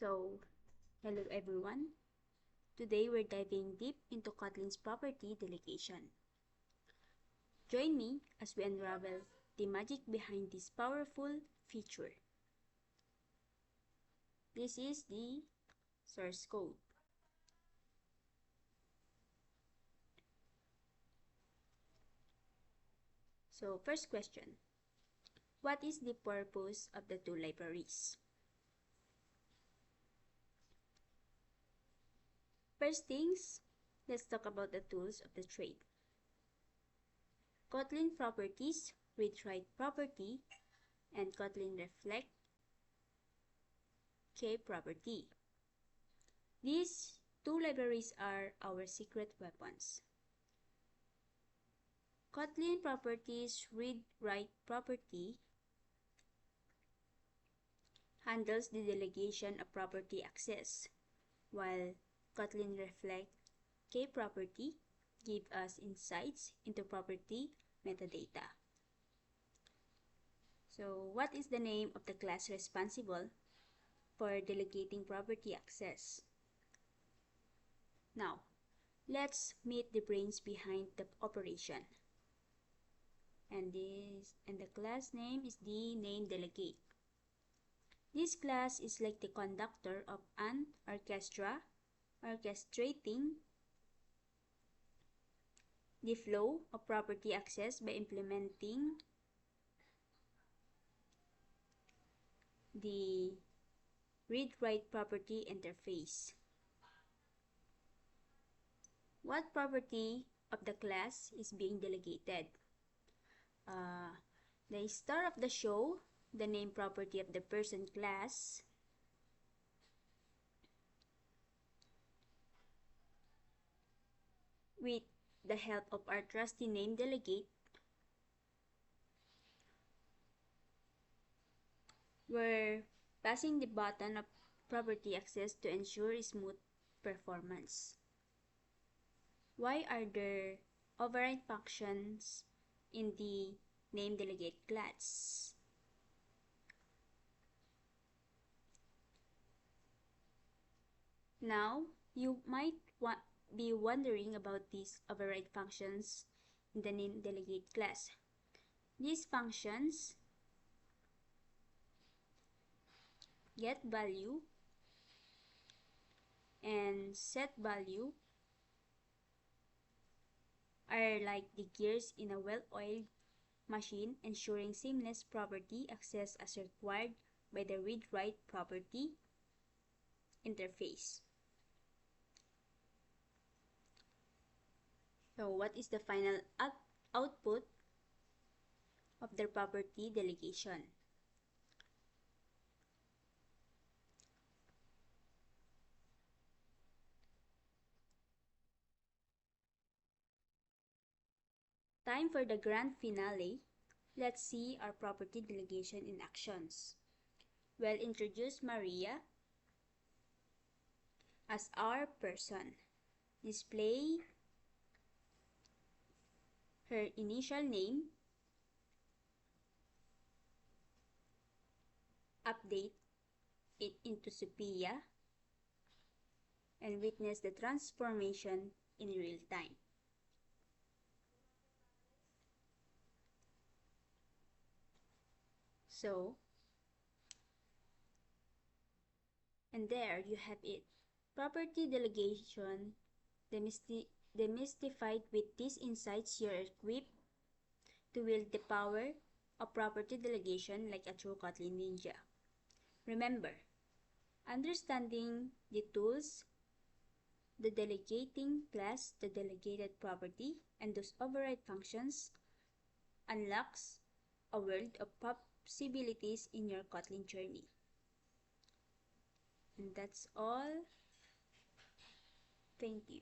So, hello everyone. Today we're diving deep into Kotlin's property delegation. Join me as we unravel the magic behind this powerful feature. This is the source code. So, first question. What is the purpose of the two libraries? First things, let's talk about the tools of the trade. Kotlin properties, read-write property, and Kotlin reflect K property. These two libraries are our secret weapons. Kotlin properties read-write property handles the delegation of property access, while Kotlin reflect K property give us insights into property metadata. So, what is the name of the class responsible for delegating property access? Now, let's meet the brains behind the operation. And the class name is the name delegate. This class is like the conductor of an orchestra, orchestrating the flow of property access by implementing the read-write property interface. What property of the class is being delegated? The star of the show, the name property of the person class, with the help of our trusty name delegate, we're passing the button of property access to ensure smooth performance. Why are there override functions in the name delegate class? Now, you might be wondering about these override functions in the name delegate class. These functions get value and set value are like the gears in a well-oiled machine, ensuring seamless property access as required by the read-write property interface. So, what is the final output of the property delegation? Time for the grand finale. Let's see our property delegation in actions. We'll introduce Maria as our person. Display her initial name. Update it into Sophia. And witness the transformation in real time. So, and there you have it. Property delegation demystified. With these insights, you're equipped to wield the power of property delegation like a true Kotlin ninja. Remember, understanding the tools, the delegating class, the delegated property, and those override functions unlocks a world of possibilities in your Kotlin journey. And that's all. Thank you.